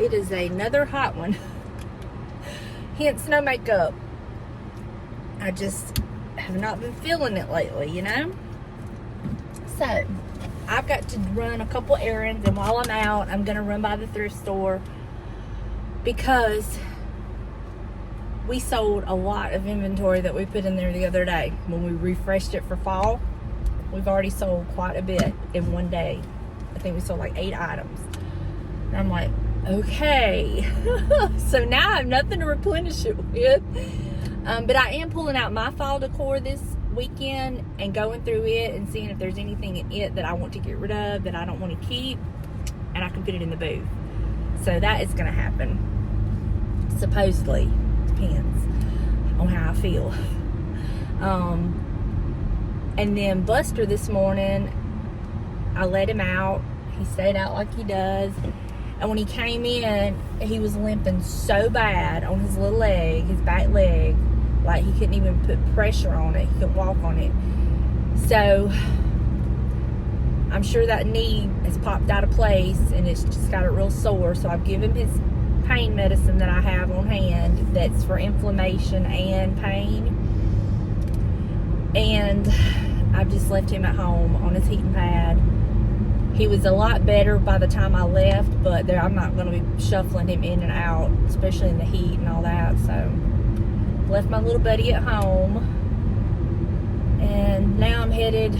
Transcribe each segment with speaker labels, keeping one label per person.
Speaker 1: it is another hot one. Hence no makeup. I just have not been feeling it lately, you know? So, I've got to run a couple errands, and while I'm out, I'm going to run by the thrift store because we sold a lot of inventory that we put in there the other day. When we refreshed it for fall, we've already sold quite a bit in one day. I think we sold like 8 items. And I'm like, okay. So now I have nothing to replenish it with. But I am pulling out my fall decor this weekend and going through it and seeing if there's anything in it that I want to get rid of, that I don't want to keep, and I can put it in the booth. So that is going to happen. Supposedly. Depends on how I feel. And then Buster this morning, I let him out. He stayed out like he does. And when he came in, he was limping so bad on his little leg, his back leg, like he couldn't even put pressure on it. He couldn't walk on it. So I'm sure that knee has popped out of place and it's just got it real sore. So I've given him his pain medicine that I have on hand that's for inflammation and pain. And I've just left him at home on his heating pad. He was a lot better by the time I left, but I'm not going to be shuffling him in and out, especially in the heat and all that. So left my little buddy at home, and now I'm headed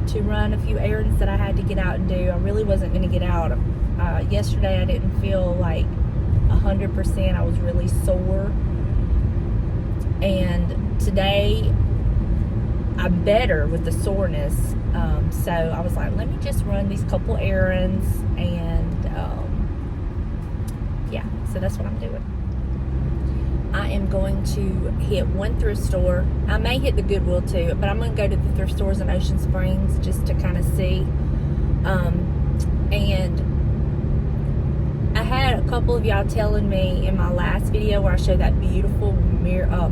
Speaker 1: to run a few errands that I had to get out and do. I really wasn't going to get out. Yesterday I didn't feel like 100%. I was really sore, and today I'm better with the soreness. So I was like, let me just run these couple errands, and yeah, so that's what I'm doing. I am going to hit one thrift store. I may hit the Goodwill too, but I'm going to go to the thrift stores in Ocean Springs just to kind of see. And I had a couple of y'all telling me in my last video where I showed that beautiful mirror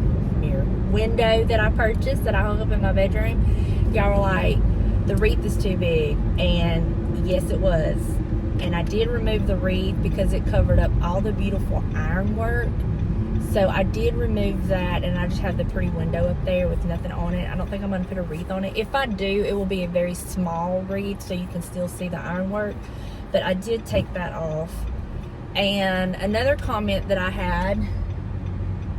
Speaker 1: window that I purchased, that I hung up in my bedroom. Y'all were like, the wreath is too big. And yes, it was. And I did remove the wreath because it covered up all the beautiful ironwork. So I did remove that, and I just have the pretty window up there with nothing on it. I don't think I'm going to put a wreath on it. If I do, it will be a very small wreath so you can still see the ironwork. But I did take that off. And another comment that I had,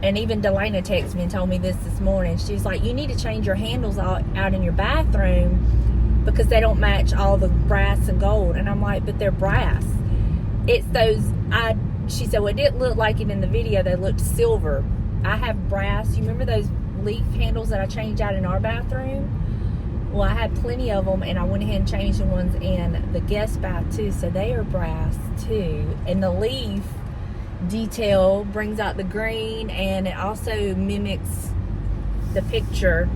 Speaker 1: and even Delana texted me and told me this morning. She's like, you need to change your handles out in your bathroom because they don't match all the brass and gold. And I'm like, but they're brass. It's those, she said, well, it didn't look like it in the video. They looked silver. I have brass. You remember those leaf handles that I changed out in our bathroom? Well, I had plenty of them, and I went ahead and changed the ones in the guest bath too. So they are brass too. And the leaf detail brings out the green, and it also mimics the picture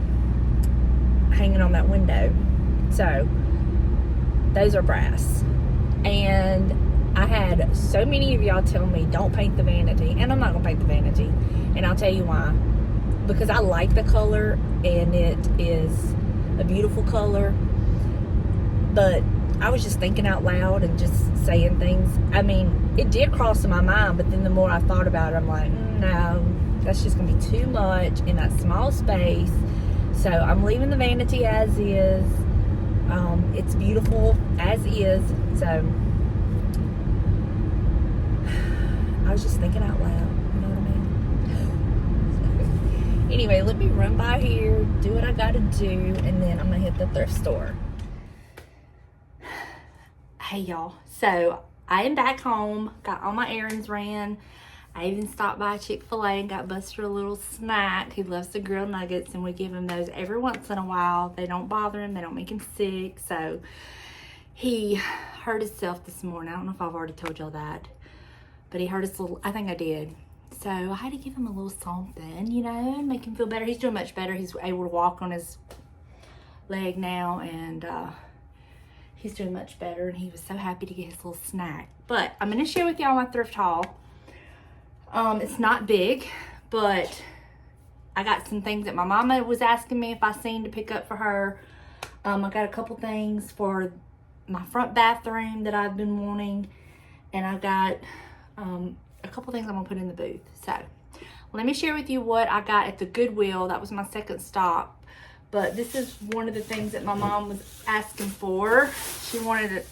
Speaker 1: hanging on that window. So those are brass. And I had so many of y'all tell me don't paint the vanity, and I'm not gonna paint the vanity, and I'll tell you why. Because I like the color, and it is a beautiful color, but I was just thinking out loud and just saying things. I mean, it did cross my mind, but then the more I thought about it, I'm like, no, that's just gonna be too much in that small space. So I'm leaving the vanity as is. It's beautiful as is. So I was just thinking out loud, you know what I mean? So, anyway, let me run by here, do what I gotta do, and then I'm gonna hit the thrift store. Hey y'all, so I am back home, got all my errands ran. I even stopped by Chick-fil-A and got Buster a little snack. He loves the grilled nuggets, and we give him those every once in a while. They don't bother him, they don't make him sick. So he hurt himself this morning. I don't know if I've already told y'all that, but he hurt his little, I think I did. So I had to give him a little something, you know, and make him feel better. He's doing much better. He's able to walk on his leg now, and he's doing much better, and he was so happy to get his little snack. But I'm going to share with y'all my thrift haul. It's not big, but I got some things that my mama was asking me if I seen to pick up for her. I got a couple things for my front bathroom that I've been wanting, And I got a couple things I'm gonna put in the booth. So let me share with you what I got at the Goodwill. That was my second stop. But this is one of the things that my mom was asking for. She wanted it.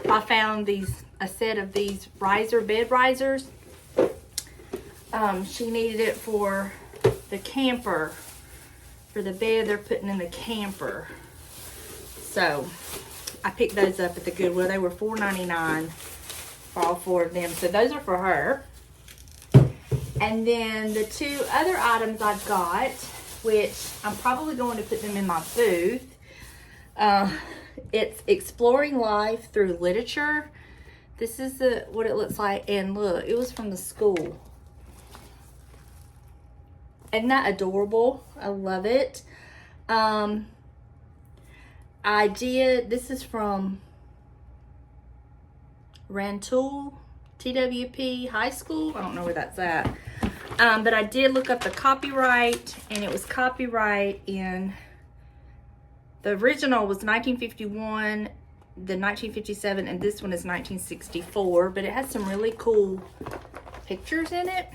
Speaker 1: I found a set of these bed risers. She needed it for the camper, for the bed they're putting in the camper. So I picked those up at the Goodwill. They were $4.99 for all 4 of them. So those are for her. And then the 2 other items I got, which I'm probably going to put them in my booth. It's Exploring Life Through Literature. This is what it looks like. And look, it was from the school. Isn't that adorable? I love it. This is from Rantoul, TWP High School. I don't know where that's at. But I did look up the copyright, and it was copyright in, the original was 1951, the 1957, and this one is 1964, but it has some really cool pictures in it.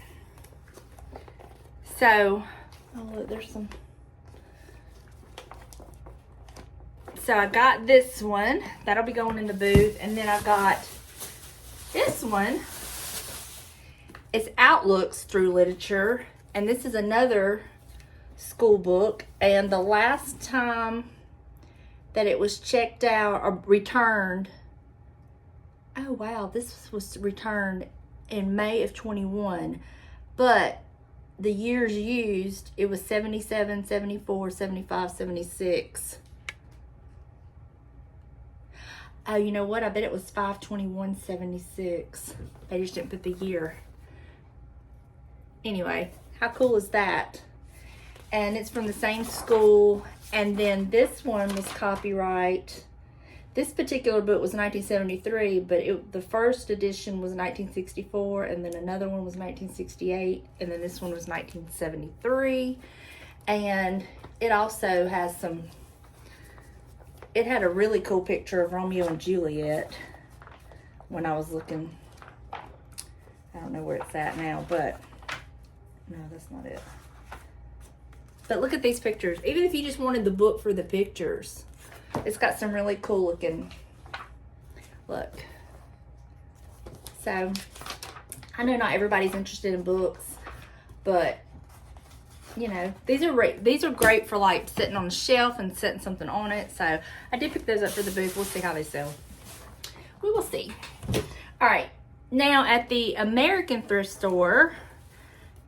Speaker 1: So, oh look, there's some. So I got this one. That'll be going in the booth. And then I got this one. It's Outlooks Through Literature. And this is another school book. And the last time that it was checked out or returned, oh wow, this was returned in May of 21. But the years used, it was 77, 74, 75, 76. Oh, you know what? I bet it was 5/21/76. They just didn't put the year. Anyway, how cool is that? And it's from the same school. And then this one was copyright. This particular book was 1973, but the first edition was 1964, and then another one was 1968, and then this one was 1973. And it also has it had a really cool picture of Romeo and Juliet when I was looking. I don't know where it's at now, but no, that's not it. But look at these pictures. Even if you just wanted the book for the pictures, it's got some really cool looking, look. So, I know not everybody's interested in books, but, you know, these are great for like sitting on a shelf and setting something on it. So, I did pick those up for the booth. We'll see how they sell. We will see. All right. Now, at the American thrift store,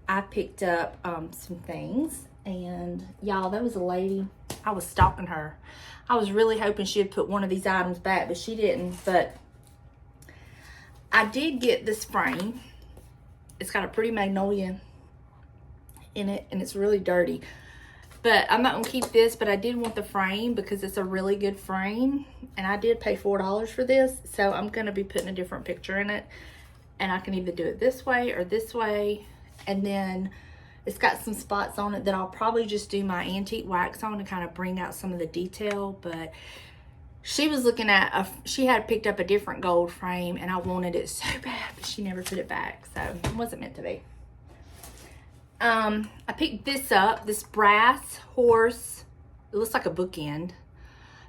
Speaker 1: I picked up some things. And, y'all, there was a lady. I was stalking her. I was really hoping she'd put one of these items back, but she didn't. But I did get this frame. It's got a pretty magnolia in it, and it's really dirty. But I'm not going to keep this, but I did want the frame because it's a really good frame. And I did pay $4 for this, so I'm going to be putting a different picture in it. And I can either do it this way or this way. And then it's got some spots on it that I'll probably just do my antique wax on to kind of bring out some of the detail. But she was looking at, she had picked up a different gold frame, and I wanted it so bad, but she never put it back. So it wasn't meant to be. I picked this up, this brass horse. It looks like a bookend.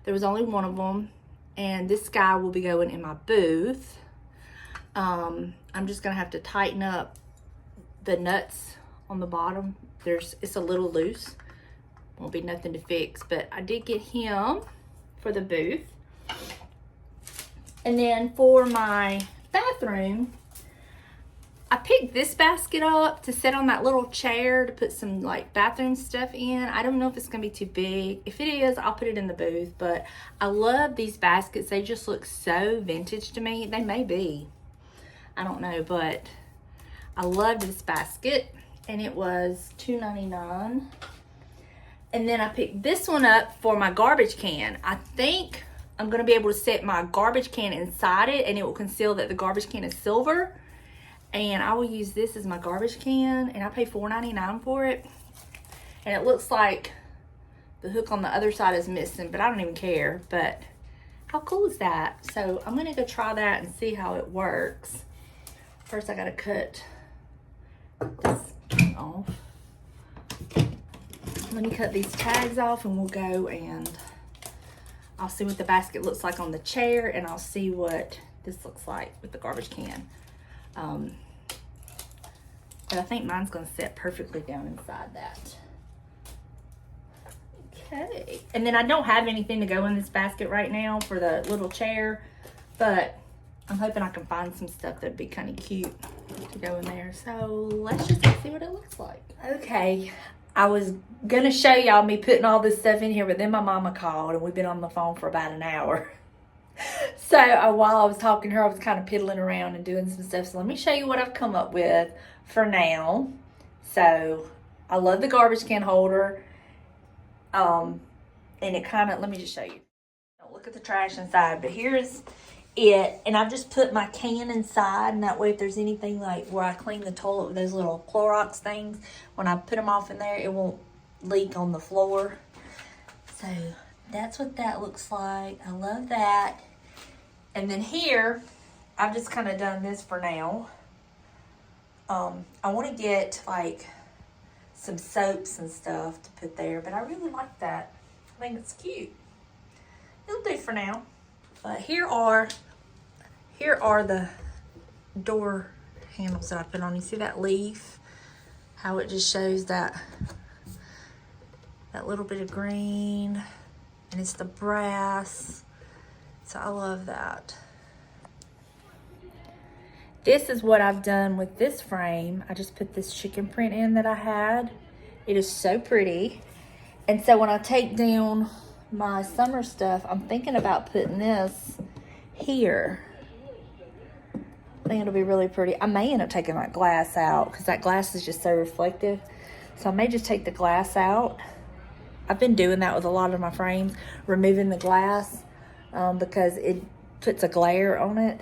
Speaker 1: There was only one of them. And this guy will be going in my booth. I'm just going to have to tighten up the nuts on the bottom. It's a little loose. Won't be nothing to fix, but I did get him for the booth. And then for my bathroom, I picked this basket up to set on that little chair to put some like bathroom stuff in. I don't know if it's gonna be too big. If it is, I'll put it in the booth, but I love these baskets. They just look so vintage to me. They may be, I don't know, but I love this basket. And it was $2.99. And then I picked this one up for my garbage can. I think I'm going to be able to set my garbage can inside it, and it will conceal that the garbage can is silver. And I will use this as my garbage can, and I pay $4.99 for it. And it looks like the hook on the other side is missing, but I don't even care. But how cool is that? So I'm going to go try that and see how it works. First I gotta cut this off. Let me cut these tags off and we'll go and I'll see what the basket looks like on the chair, and I'll see what this looks like with the garbage can. But I think mine's gonna sit perfectly down inside that. Okay, and then I don't have anything to go in this basket right now for the little chair, but I'm hoping I can find some stuff that'd be kind of cute to go in there. So let's just see what it looks like. Okay, I was gonna show y'all me putting all this stuff in here, but then my mama called and we've been on the phone for about an hour. So while I was talking to her, I was kind of piddling around and doing some stuff. So let me show you what I've come up with for now. So I love the garbage can holder. And it kind of, let me just show you. Don't look at the trash inside, but here's it. And I've just put my can inside, and that way if there's anything like where I clean the toilet with those little Clorox things, when I put them off in there, it won't leak on the floor. So that's what that looks like. I love that. And then here, I've just kind of done this for now. I want to get like some soaps and stuff to put there, but I really like that. I think it's cute. It'll do for now. But here are the door handles that I put on. You see that leaf? How it just shows that little bit of green, and it's the brass. So I love that. This is what I've done with this frame. I just put this chicken print in that I had. It is so pretty. And so when I take down my summer stuff, I'm thinking about putting this here. I think it'll be really pretty. I may end up taking that glass out because that glass is just so reflective. So I may just take the glass out. I've been doing that with a lot of my frames, removing the glass because it puts a glare on it.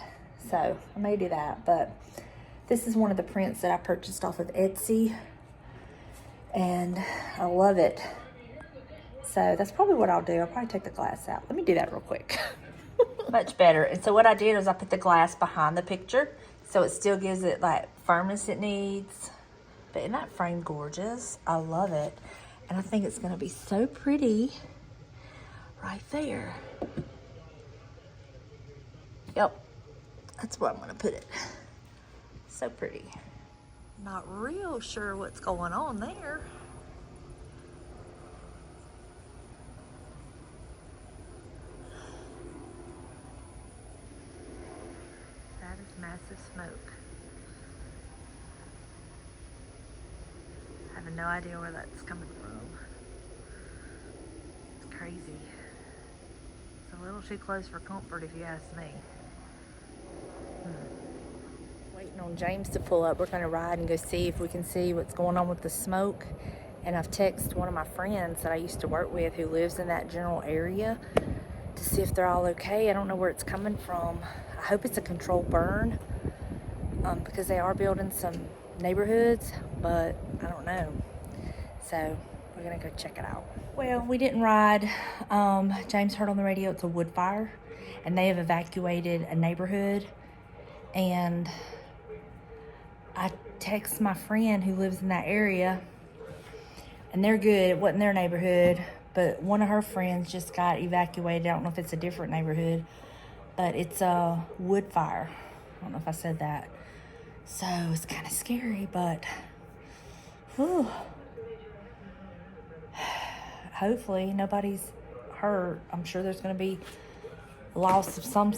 Speaker 1: So I may do that, but this is one of the prints that I purchased off of Etsy, and I love it. So that's probably what I'll do. I'll probably take the glass out. Let me do that real quick. Much better. And so what I did is I put the glass behind the picture, so it still gives it like firmness it needs. But isn't that frame gorgeous? I love it. And I think it's gonna be so pretty right there. Yep, that's where I'm gonna put it. So pretty. Not real sure what's going on there. That is massive smoke. I have no idea where that's coming from. It's crazy. It's a little too close for comfort if you ask me. Waiting on James to pull up. We're gonna ride and go see if we can see what's going on with the smoke. And I've texted one of my friends that I used to work with who lives in that general area to see if they're all okay. I don't know where it's coming from. I hope it's a controlled burn because they are building some neighborhoods, but I don't know. So we're gonna go check it out. Well, we didn't ride. James heard on the radio it's a wood fire, and they have evacuated a neighborhood. And I text my friend who lives in that area, and they're good. It wasn't their neighborhood, but one of her friends just got evacuated. I don't know if it's a different neighborhood, but it's a wood fire. I don't know if I said that. So it's kind of scary, but whew. Hopefully nobody's hurt. I'm sure there's going to be loss of some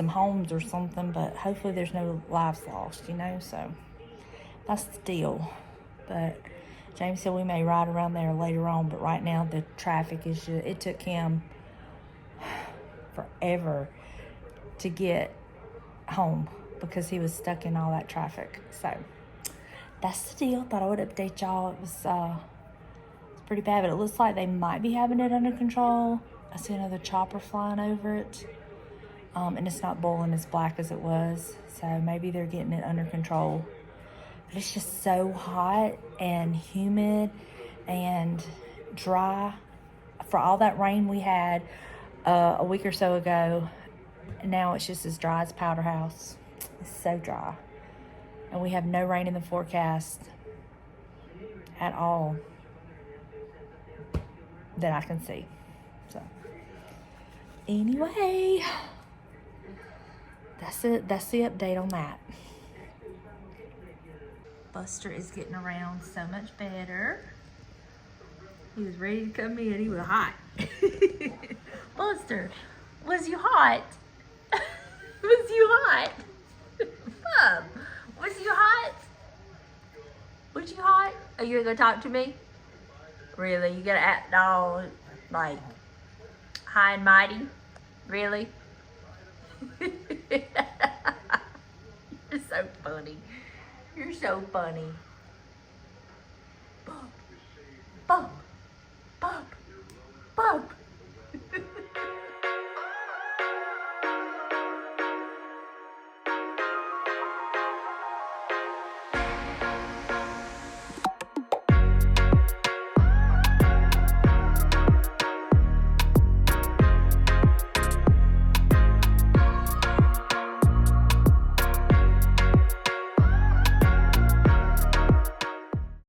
Speaker 1: homes or something, but hopefully there's no lives lost, you know. So that's the deal. But James said we may ride around there later on, but right now the traffic is just, it took him forever to get home because he was stuck in all that traffic. So that's the deal. Thought I would update y'all. It was it's pretty bad, but it looks like they might be having it under control. I see another chopper flying over it. And it's not boiling as black as it was, so maybe they're getting it under control. But it's just so hot and humid and dry. For all that rain we had a week or so ago, now it's just as dry as Powder House. It's so dry. And we have no rain in the forecast at all that I can see. So anyway, that's it. That's the update on that. Buster is getting around so much better. He was ready to come in. He was hot. Buster, was you hot? Was you hot? Bub, was you hot? Was you hot? Are you gonna talk to me? Really? You gotta act all like high and mighty? Really? You're so funny. You're so funny.